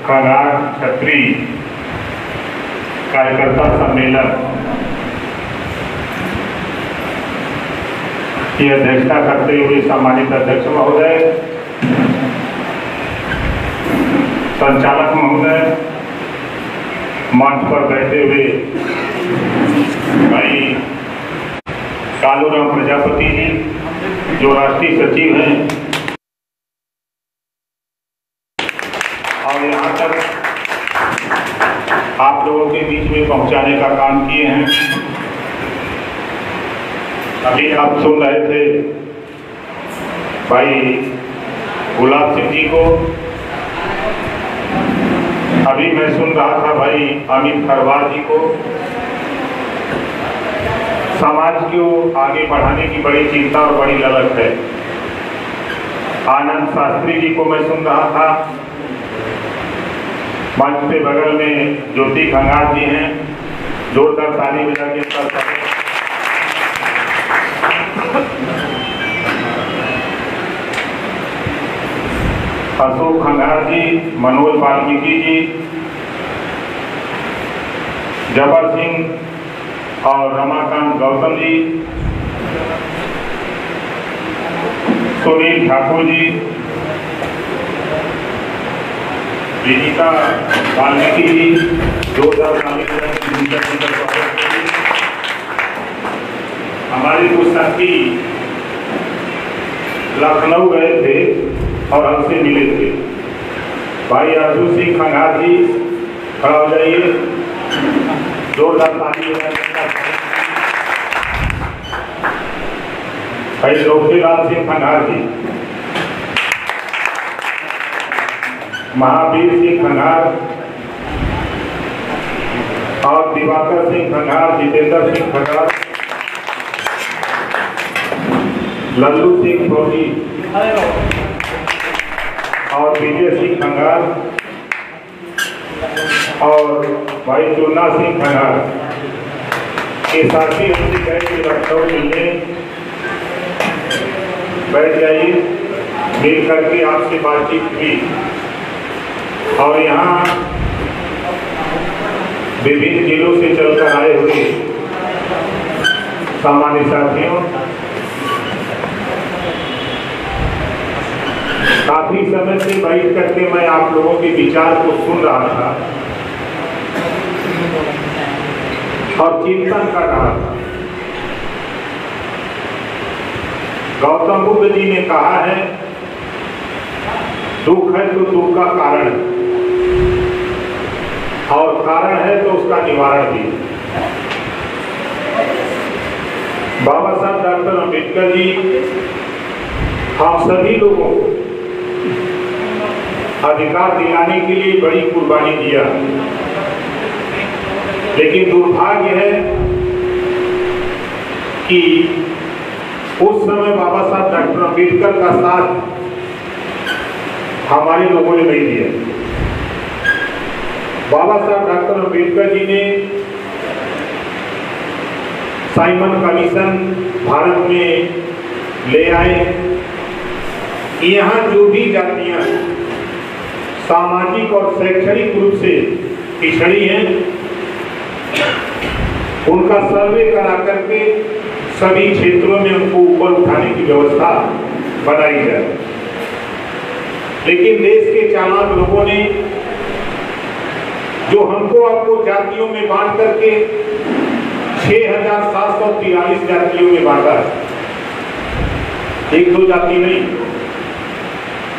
खंगार क्षत्रिय कार्यकर्ता सम्मेलन की अध्यक्षता करते हुए सम्मानित अध्यक्ष महोदय, संचालक महोदय, मंच पर बैठे हुए भाई कालूराम प्रजापति जी जो राष्ट्रीय सचिव हैं और यहाँ तक आप लोगों के बीच में पहुंचाने का काम किए हैं। अभी आप सुन रहे थे भाई गुलाब सिंह जी को, अभी मैं सुन रहा था भाई अमित खरवार जी को। समाज को आगे बढ़ाने की बड़ी चिंता और बड़ी ललक है। आनंद शास्त्री जी को मैं सुन रहा था। मंच के बगल में ज्योति खंगार जी हैं, जोरदार ताली बजा के अशोक खंगार जी, मनोज वाल्मीकि जी, जबर सिंह और रमाकांत गौतम जी, सुनील ठाकुर जी, विनीता वाल्मीकि जी, जोरदार हमारे कुछ साथी लखनऊ गए थे और हमसे मिले थे। भाई अर्जुन सिंह खंगार जी खड़ा हो जाइए, जोरदार ताली। भाई लोकेलाल सिंह खंगार जी, महावीर सिंह खंगार और दिवाकर सिंह खंगार, जितेंद्र सिंह खंगार, लल्लू सिंह फौजी और विजय सिंह खंगार और भाई चुन्ना सिंह खंगार के साथी हमसे गए कि लखनऊ मिलने, बैठ जाइए, मिल करके आपसे बातचीत हुई। और यहाँ विभिन्न जिलों से चलकर आए हुए सामान्य साथियों, काफी समय से बैठ करके मैं आप लोगों के विचार को सुन रहा था और चिंतन कर रहा था। गौतम बुद्ध जी ने कहा है, दुख है तो दुख का कारण है और कारण है तो उसका निवारण भी। बाबा साहब डॉक्टर अम्बेडकर जी हम सभी लोगों को अधिकार दिलाने के लिए बड़ी कुर्बानी दिया, लेकिन दुर्भाग्य है कि उस समय बाबा साहब डॉक्टर अम्बेडकर का साथ हमारे लोगों ने नहीं दिया। बाबा साहब डॉक्टर अम्बेडकर जी ने साइमन कमीशन भारत में ले आए। यहाँ जो भी जातियां सामाजिक और शैक्षणिक रूप से पिछड़ी हैं, उनका सर्वे करा करके सभी क्षेत्रों में उनको ऊपर उठाने की व्यवस्था बनाई जाए। लेकिन देश के चालाक लोगों ने जो हमको आपको जातियों में बांट करके 6,743 जातियों में बांटा है, एक दो जाति नहीं,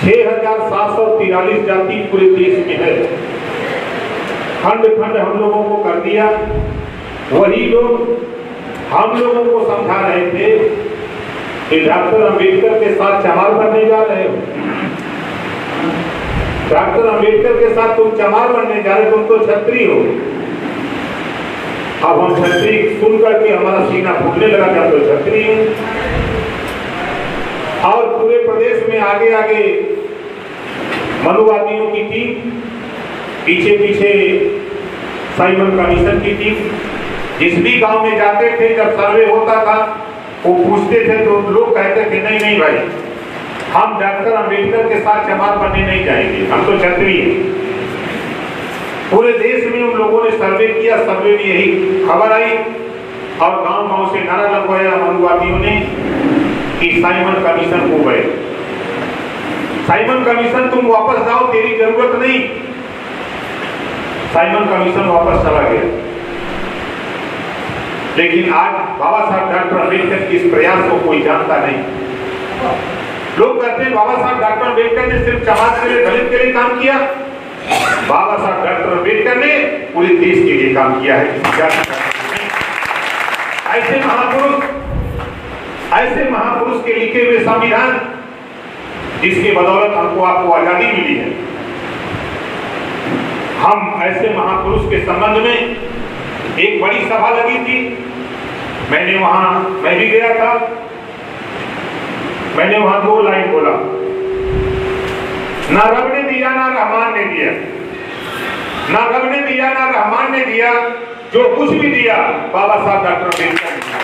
6,743 जाति पूरे देश में है। खंड खंड हम लोगों को कर दिया। वही लोग हम लोगों को समझा रहे थे कि डॉक्टर अम्बेडकर के साथ चमार बनने जा रहे हो, डॉक्टर अम्बेडकर के साथ तुम चमार बनने जा रहे, तुम तो क्षत्रिय हो। अब हम क्षत्रिय सुन करके हमारा सीना फूटने लगा कि हम तो क्षत्रिय हैं। और पूरे प्रदेश में आगे आगे मनुवादियों की टीम, पीछे पीछे साइमन कमीशन की टीम। जिस भी गांव में जाते थे, जब सर्वे होता था, वो पूछते थे तो लोग कहते थे नहीं नहीं भाई, हम डॉक्टर अम्बेडकर के साथ चमार बनने नहीं जाएंगे, हम तो क्षत्रिय हैं। पूरे देश में उन लोगों ने सर्वे किया, सर्वे में यही खबर आई और गांव-गांव से नारा लगवाया मनुवादियों ने कि साइमन कमीशन हो गए, साइमन कमीशन तुम वापस जाओ, तेरी जरूरत नहीं। साइमन कमीशन वापस चला गया। लेकिन आज बाबा साहब डॉक्टर अम्बेडकर के इस प्रयास को कोई जानता नहीं। लोग कहते हैं बाबा साहब डॉक्टर अम्बेडकर ने सिर्फ समाज के लिए, दलित के लिए काम किया। बाबा साहब डॉक्टर अम्बेडकर ने पूरे देश के लिए काम किया है। ऐसे महापुरुष के लिखे हुए संविधान जिसके बदौलत हमको आपको आजादी मिली है, हम ऐसे महापुरुष के संबंध में एक बड़ी सभा लगी थी। मैं भी गया था। मैंने वहां 2 लाइन बोला, ना रब ने दिया ना रहमान ने दिया, ना रब ने दिया ना रहमान ने दिया, जो कुछ भी दिया बाबा साहब डॉक्टर अम्बेडकर ने दिया।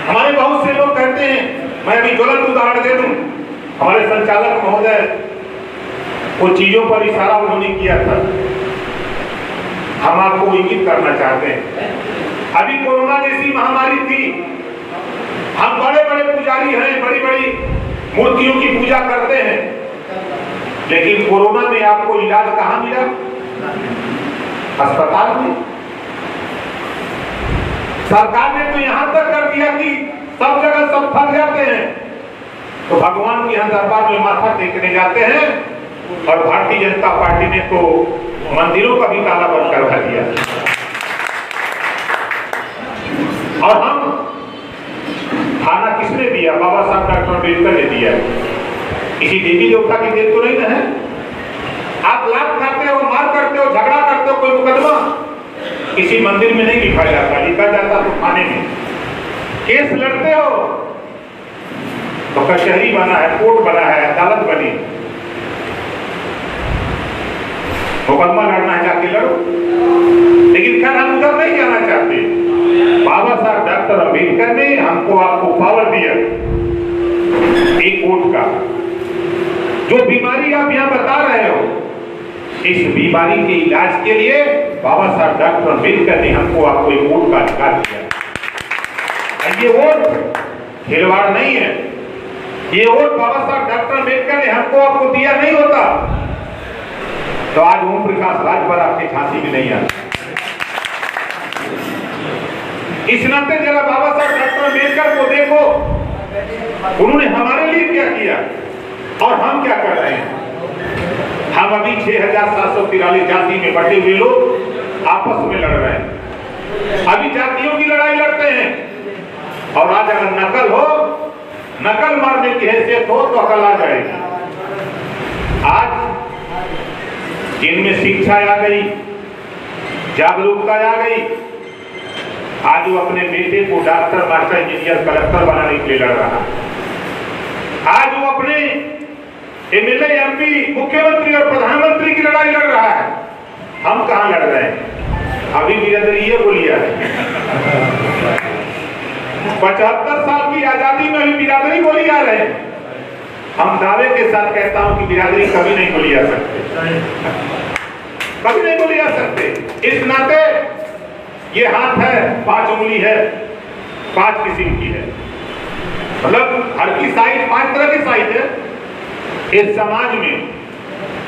हमारे बहुत से लोग कहते हैं, मैं अभी ज्वलंत उदाहरण दे दूं, हमारे संचालक महोदय वो चीजों पर इशारा उन्होंने किया था, हम आपको इंगित करना चाहते हैं। अभी कोरोना जैसी महामारी थी, हम बड़े बड़े पुजारी हैं, बड़ी बड़ी मूर्तियों की पूजा करते हैं, लेकिन कोरोना में आपको इलाज कहां मिला? अस्पताल में। सरकार ने तो यहां तक कर दिया कि सब जगह सब थक जाते हैं तो भगवान के यहां दरबार में माथा टेकने जाते हैं, और भारतीय जनता पार्टी ने तो मंदिरों का भी ताला बंद करवा दिया। और हम खाना किसने दिया? बाबा साहब डॉक्टर अम्बेडकर ने दिया। किसी देवी देवता की देन तो नहीं है। आप लात खाते हो, मार करते हो, झगड़ा करते हो, कोई मुकदमा किसी मंदिर में नहीं लिखा जाता, लिखा जाता तो थाने में। केस लड़ते हो तो कचहरी बना है, कोर्ट बना है, अदालत बनी, मुकदमा लड़ना है जाके लड़ो। लेकिन खैर हम उधर नहीं जाना चाहते। बाबा साहब डॉक्टर अम्बेडकर ने हमको आपको पावर दिया एक वोट का। जो बीमारी आप यहाँ बता रहे हो, इस बीमारी के इलाज के लिए बाबा साहब डॉक्टर अम्बेडकर ने हमको आपको एक वोट का अधिकार दिया। ये वोट खिलवाड़ नहीं है। ये वोट बाबा साहब डॉक्टर अम्बेडकर ने हमको आपको दिया नहीं होता तो आज ओम प्रकाश राजभर आपके झांसी में नहीं आता। इस नाते जरा बाबा साहब डॉक्टर अम्बेडकर को देखो, उन्होंने हमारे लिए क्या किया और हम क्या कर रहे हैं। हम अभी 6743 जाति में बटे हुए लोग आपस में लड़ रहे हैं। अभी जातियों की लड़ाई लड़ते हैं, और आज अगर नकल हो, नकल मारने की हैसियत हो तो अकल आ जाएगी। आज जिनमें शिक्षा आ गई, जागरूकता आ गई, आज वो अपने बेटे को डॉक्टर, मास्टर, इंजीनियर, कलेक्टर बनाने के लिए लड़ रहा है। आज वो अपने एमएलए, एमपी, मुख्यमंत्री और प्रधानमंत्री की लड़ाई लड़ रहा है। हम कहां लड़ रहे हैं? अभी बिरादरी ये बोलिया है। 75 साल की आजादी में भी बिरादरी बोली आ रहे हैं। हम दावे के साथ कहता हूं कि बिरादरी कभी नहीं बोली जा सकती, कभी नहीं बोली जा सकते। इस नाते ये हाथ है, 5 उंगली है, 5 किस्म की है, मतलब हर की साइज 5 तरह की साइज है। इस समाज में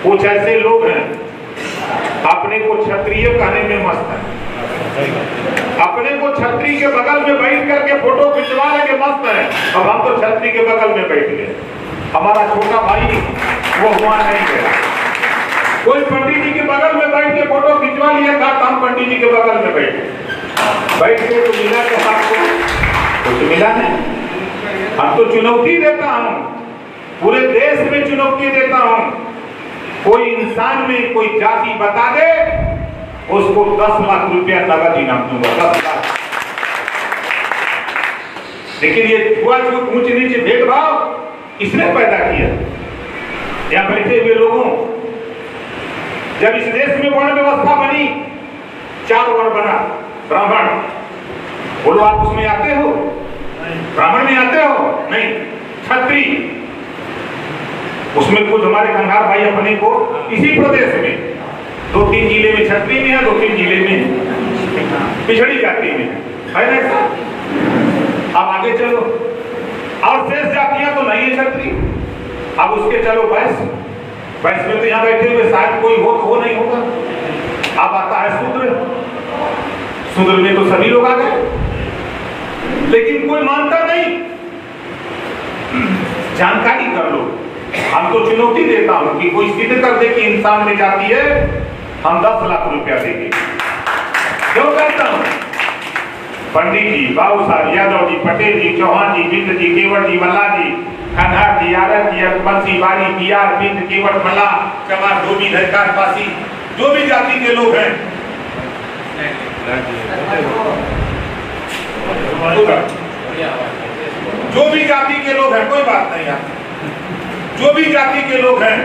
कुछ ऐसे लोग हैं अपने को क्षत्रिय कहने में मस्त है, अपने को छतरी के बगल में बैठ करके फोटो खिंचवाने के मस्त है। अब हम तो छतरी के बगल में बैठ गए, हमारा छोटा भाई वो हुआ नहीं गया। कोई पंडित जी के बगल में बैठ के फोटो खिंचवा लिया था, हम पंडित जी के बगल में बैठ के तो मिला के आपको कुछ मिला नहीं। हम तो चुनौती देता हूं, पूरे देश में चुनौती देता हूं, कोई इंसान में कोई जाति बता दे, उसको 10 लाख रुपया नगद इनाम दूंगा, 10 लाख। लेकिन ये छुआछूत, ऊंच नीच भेदभाव इसने पैदा किया। यहां बैठे हुए लोगों, जब इस देश में वर्ण व्यवस्था बनी, 4 वर्ण बना, ब्राह्मण, बोलो आप उसमें आते हो? ब्राह्मण में आते हो? नहीं। क्षत्रिय, उसमें कुछ हमारे कंगार भाई अपने को इसी प्रदेश में 2-3 जिले में छतरी में है, 2-3 जिले में पिछड़ी जाति में है ना। अब आगे चलो, और शेष जातियां तो नहीं है छतरी। अब उसके चलो वैश्य में तो यहाँ बैठे हुए शायद कोई हो तो हो नहीं होगा। अब आता है शूद्र में तो सभी लोग आ गए, लेकिन कोई मानता नहीं। जानकारी कर लो। हम तो चुनौती देता हूं कि कोई सिद्ध कर दे कि इंसान में जाती है, हम 10 लाख रुपया देंगे। क्यों कहता हूं? पंडित जी, बाबू साहब, यादव जी, पटेल जी, चौहान जी, बिंद जी, केवट जी, मल्ला जी, खनहर जी, आरत जी, बंसी, बारी, बिहार, बिंद, केवट, मल्ला, चमार, धोबी, धरकार, पासी, जो भी जाति के लोग हैं, जो भी जाति के लोग हैं, कोई बात नहीं है, जो भी जाति के लोग हैं,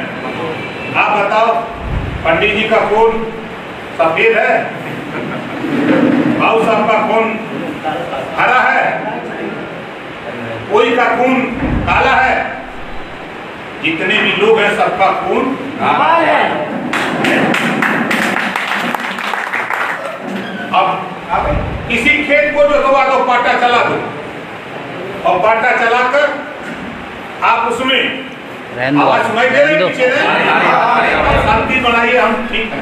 आप बताओ पंडित जी का खून सफेद है, बाबू साहब का खून हरा है, कोई का खून काला है, जितने भी लोग हैं सबका खून काला है। अब किसी खेत को जोतवा दो, पाटा चला दो, और पाटा चलाकर आप उसमें आवाज सुनाई दे रही पीछे शांति बनाइए, हम ठीक है।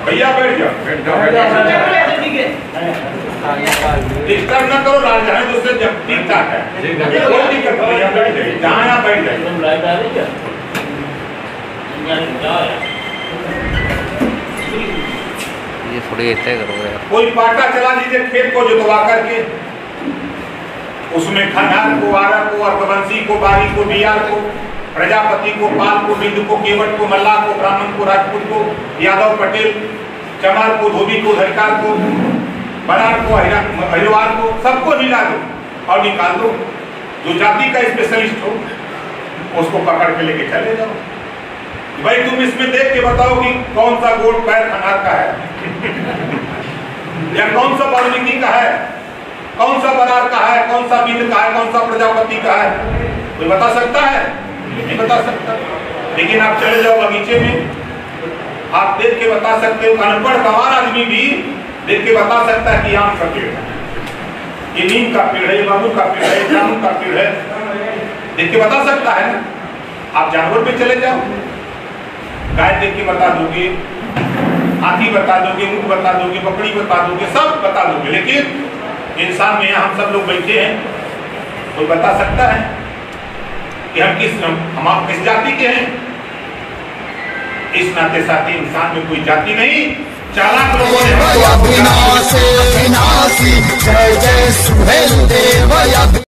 भैया बैठ जाओ, डिस्टर्ब न करो, राज जाए तो उससे जब ठीक ठाक है, कोई दिक्कत नहीं, भैया बैठ जाइए, जहाँ यहाँ बैठ जाइए। ये थोड़ी तय करो यार। कोई पाटा चला लीजिए खेत को जोतवा करके, उसमें खनहर को, आरत को, अर्कवंशी को, बारी को, बिहार को, प्रजापति को, पाल को, बिंदु को, केवट को, मल्ला को, ब्राह्मण को, राजपूत को, यादव, पटेल, चमार को, धोबी को, धरकार को, बरार को, अहिरवार को, सबको हिला दो और निकाल दो। जो जाति का स्पेशलिस्ट हो उसको पकड़ के लेके चले जाओ। भाई तुम इसमें देख के बताओ कि कौन सा गोट पैर खनहर का है या कौन सा वाल्मीकि का है, कौन सा बरार का है, कौन सा बिंद का है, कौन सा प्रजापति का है, कोई बता सकता है? नहीं बता सकता। लेकिन आप चले जाओ बगीचे में, आप देख के बता सकते हो। अनपढ़ गंवार आदमी भी देख के बता सकता है कि आम का पेड़ है, ये नीम का पेड़ है, ये बाबू का पेड़ है, ये जामुन का पेड़ है, देख के बता सकता है ना। आप जानवर पे चले जाओ, गाय देख के बता दोगे, हाथी बता दोगे, ऊंट बता दोगे, बकरी बता दोगे, सब बता दोगे। लेकिन इंसान में हम सब लोग बैठे हैं, कोई बता सकता है कि हम किस जाति के हैं? इस नाते साथी इंसान में कोई जाति नहीं, चालाक लोगों ने